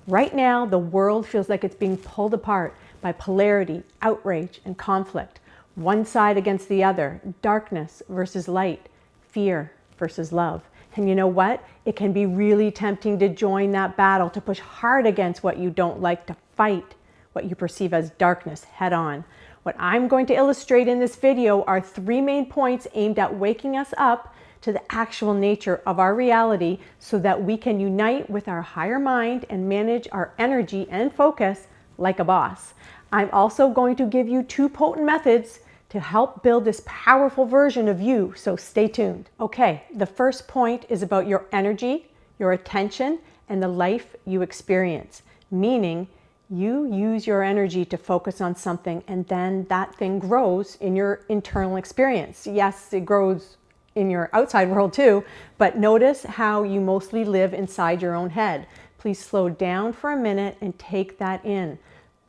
Right now, the world feels like it's being pulled apart by polarity, outrage, and conflict. One side against the other, darkness versus light, fear versus love. And you know what? It can be really tempting to join that battle, to push hard against what you don't like, to fight what you perceive as darkness head on. What I'm going to illustrate in this video are 3 main points aimed at waking us up to the actual nature of our reality so that we can unite with our higher mind and manage our energy and focus like a boss. I'm also going to give you 2 potent methods to help build this powerful version of you, so stay tuned. Okay, the first point is about your energy, your attention, and the life you experience, meaning you use your energy to focus on something and then that thing grows in your internal experience. Yes, it grows in your outside world too, but notice how you mostly live inside your own head. Please slow down for a minute and take that in.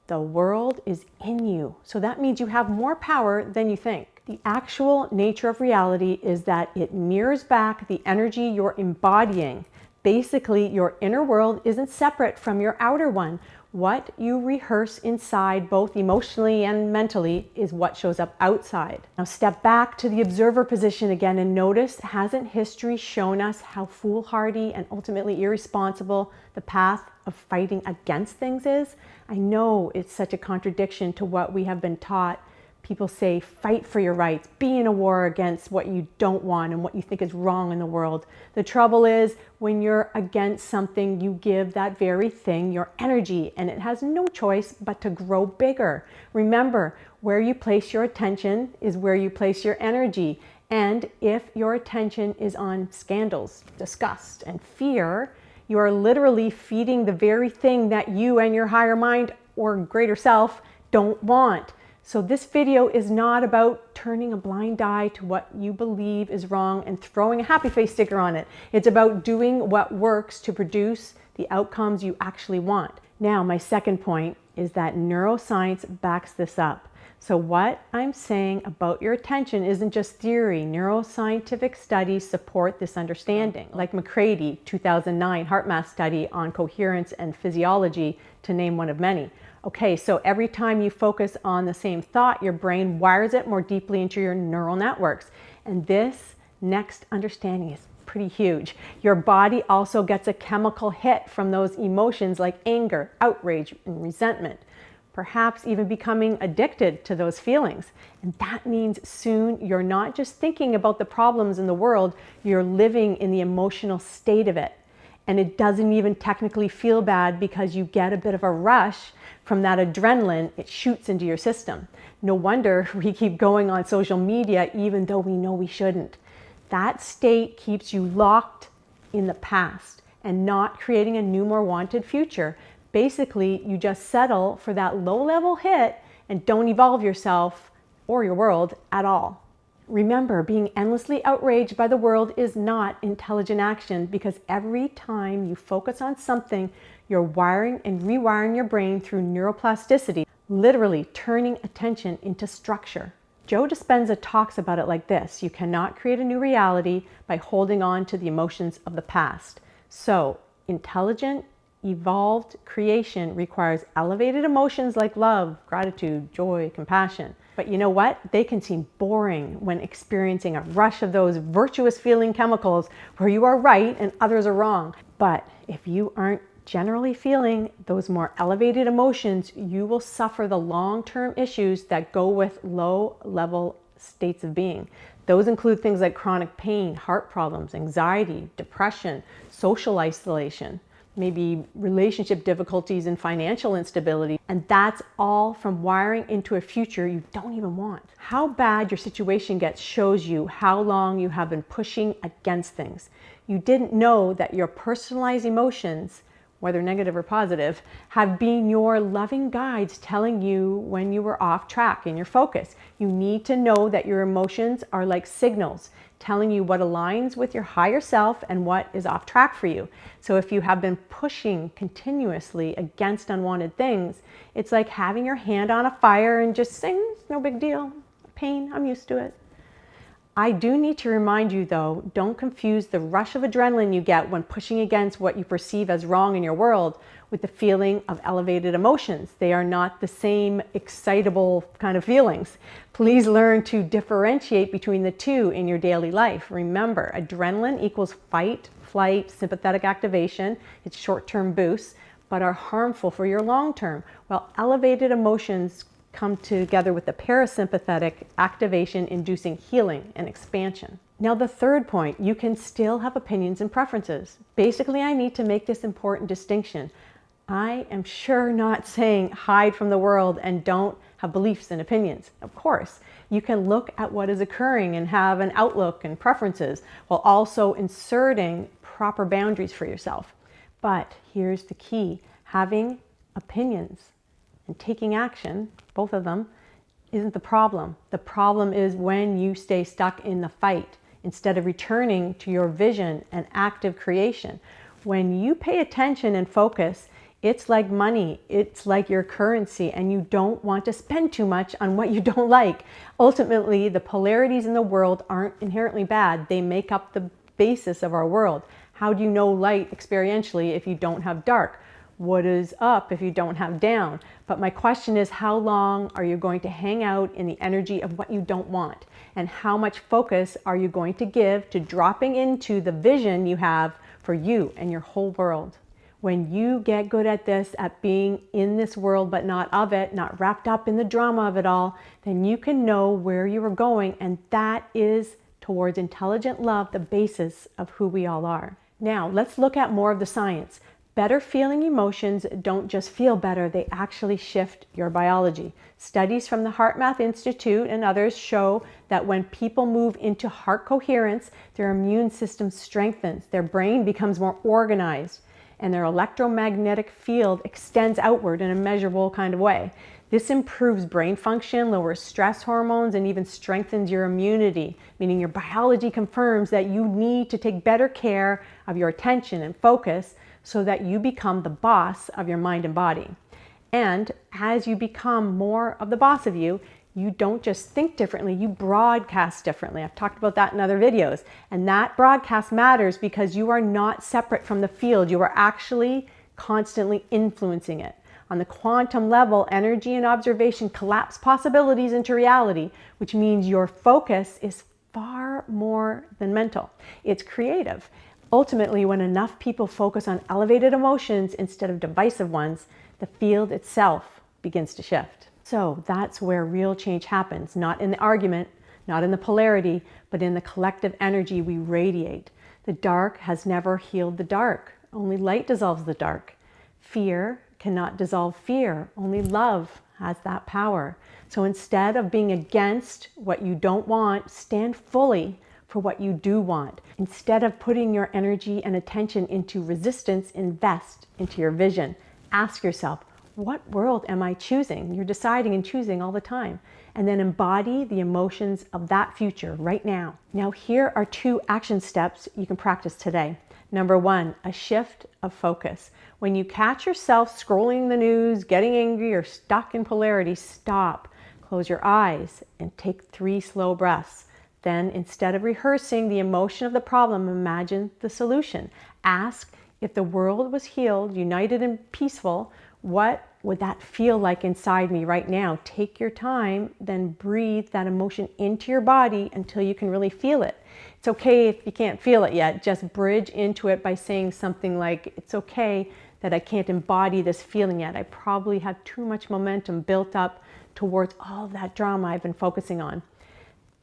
The world is in you, so that means you have more power than you think. The actual nature of reality is that it mirrors back the energy you're embodying. Basically, your inner world isn't separate from your outer one. What you rehearse inside, both emotionally and mentally, is what shows up outside. Now step back to the observer position again and notice, hasn't history shown us how foolhardy and ultimately irresponsible the path of fighting against things is? I know it's such a contradiction to what we have been taught. People say, fight for your rights, be in a war against what you don't want and what you think is wrong in the world. The trouble is, when you're against something, you give that very thing your energy, and it has no choice but to grow bigger. Remember, where you place your attention is where you place your energy. And if your attention is on scandals, disgust, and fear, you are literally feeding the very thing that you and your higher mind or greater self don't want. So this video is not about turning a blind eye to what you believe is wrong and throwing a happy face sticker on it. It's about doing what works to produce the outcomes you actually want. Now, my second point is that neuroscience backs this up. So what I'm saying about your attention isn't just theory. Neuroscientific studies support this understanding, like McCready, 2009 HeartMath study on coherence and physiology, to name one of many. Okay, so every time you focus on the same thought, your brain wires it more deeply into your neural networks. And this next understanding is pretty huge. Your body also gets a chemical hit from those emotions like anger, outrage, and resentment, perhaps even becoming addicted to those feelings. And that means soon you're not just thinking about the problems in the world, you're living in the emotional state of it. And it doesn't even technically feel bad because you get a bit of a rush from that adrenaline. It shoots into your system. No wonder we keep going on social media even though we know we shouldn't. That state keeps you locked in the past and not creating a new, more wanted future. Basically, you just settle for that low-level hit and don't evolve yourself or your world at all. Remember, being endlessly outraged by the world is not intelligent action, because every time you focus on something, you're wiring and rewiring your brain through neuroplasticity, literally turning attention into structure. Joe Dispenza talks about it like this: you cannot create a new reality by holding on to the emotions of the past. So, intelligent, evolved creation requires elevated emotions like love, gratitude, joy, compassion. But you know what? They can seem boring when experiencing a rush of those virtuous feeling chemicals where you are right and others are wrong. But if you aren't generally feeling those more elevated emotions, you will suffer the long-term issues that go with low-level states of being. Those include things like chronic pain, heart problems, anxiety, depression, social isolation, maybe relationship difficulties and financial instability. And that's all from wiring into a future you don't even want. How bad your situation gets shows you how long you have been pushing against things. You didn't know that your personalized emotions, whether negative or positive, have been your loving guides telling you when you were off track in your focus. You need to know that your emotions are like signals, telling you what aligns with your higher self and what is off track for you. So if you have been pushing continuously against unwanted things, it's like having your hand on a fire and just saying, it's no big deal, pain, I'm used to it. I do need to remind you though, don't confuse the rush of adrenaline you get when pushing against what you perceive as wrong in your world with the feeling of elevated emotions. They are not the same excitable kind of feelings. Please learn to differentiate between the two in your daily life. Remember, adrenaline equals fight, flight, sympathetic activation. It's short-term boosts, but are harmful for your long-term, while elevated emotions come together with the parasympathetic activation inducing healing and expansion. Now the third point, you can still have opinions and preferences. Basically, I need to make this important distinction. I am sure not saying hide from the world and don't have beliefs and opinions. Of course, you can look at what is occurring and have an outlook and preferences while also inserting proper boundaries for yourself. But here's the key, having opinions and taking action, both of them, isn't the problem. The problem is when you stay stuck in the fight instead of returning to your vision and active creation. When you pay attention and focus, it's like money, it's like your currency, and you don't want to spend too much on what you don't like. Ultimately, the polarities in the world aren't inherently bad. They make up the basis of our world. How do you know light experientially if you don't have dark? What is up if you don't have down? But my question is, how long are you going to hang out in the energy of what you don't want? And how much focus are you going to give to dropping into the vision you have for you and your whole world? When you get good at this, at being in this world but not of it, not wrapped up in the drama of it all, then you can know where you are going, and that is towards intelligent love, the basis of who we all are. Now, let's look at more of the science. Better feeling emotions don't just feel better, they actually shift your biology. Studies from the HeartMath Institute and others show that when people move into heart coherence, their immune system strengthens, their brain becomes more organized, and their electromagnetic field extends outward in a measurable kind of way. This improves brain function, lowers stress hormones, and even strengthens your immunity, meaning your biology confirms that you need to take better care of your attention and focus so that you become the boss of your mind and body. And as you become more of the boss of you, you don't just think differently, you broadcast differently. I've talked about that in other videos. And that broadcast matters because you are not separate from the field. You are actually constantly influencing it. On the quantum level, energy and observation collapse possibilities into reality, which means your focus is far more than mental. It's creative. Ultimately, when enough people focus on elevated emotions instead of divisive ones, the field itself begins to shift. So that's where real change happens, not in the argument, not in the polarity, but in the collective energy we radiate. The dark has never healed the dark. Only light dissolves the dark. Fear cannot dissolve fear. Only love has that power. So instead of being against what you don't want, stand fully for what you do want. Instead of putting your energy and attention into resistance, invest into your vision. Ask yourself, what world am I choosing? You're deciding and choosing all the time. And then embody the emotions of that future right now. Now, here are 2 action steps you can practice today. Number 1, a shift of focus. When you catch yourself scrolling the news, getting angry, or stuck in polarity, stop, close your eyes, and take 3 slow breaths. Then, instead of rehearsing the emotion of the problem, imagine the solution. Ask, if the world was healed, united and peaceful, what would that feel like inside me right now? Take your time, then breathe that emotion into your body until you can really feel it. It's okay if you can't feel it yet. Just bridge into it by saying something like, it's okay that I can't embody this feeling yet. I probably have too much momentum built up towards all of that drama I've been focusing on.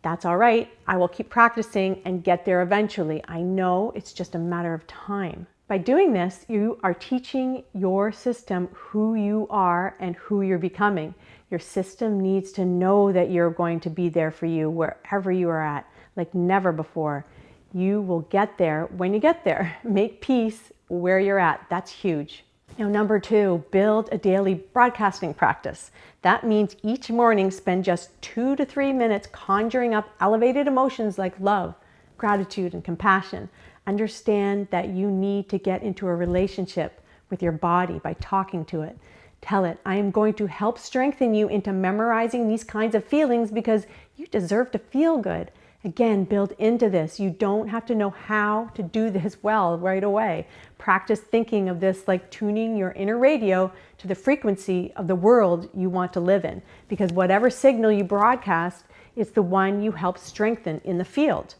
That's all right. I will keep practicing and get there eventually. I know it's just a matter of time. By doing this, you are teaching your system who you are and who you're becoming. Your system needs to know that you're going to be there for you wherever you are at, like never before. You will get there when you get there. Make peace where you're at. That's huge. Now, number 2, build a daily broadcasting practice. That means each morning spend just 2 to 3 minutes conjuring up elevated emotions like love, gratitude, and compassion. Understand that you need to get into a relationship with your body by talking to it. Tell it, I am going to help strengthen you into memorizing these kinds of feelings because you deserve to feel good. Again, build into this. You don't have to know how to do this well right away. Practice thinking of this like tuning your inner radio to the frequency of the world you want to live in. Because whatever signal you broadcast is the one you help strengthen in the field.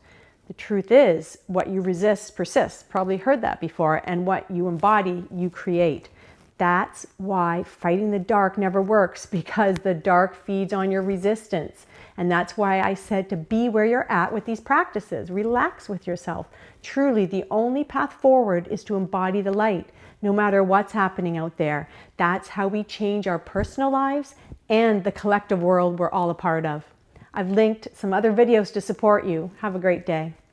The truth is, what you resist persists. Probably heard that before. And what you embody, you create. That's why fighting the dark never works, because the dark feeds on your resistance. And that's why I said to be where you're at with these practices. Relax with yourself. Truly, the only path forward is to embody the light, no matter what's happening out there. That's how we change our personal lives and the collective world we're all a part of. I've linked some other videos to support you. Have a great day.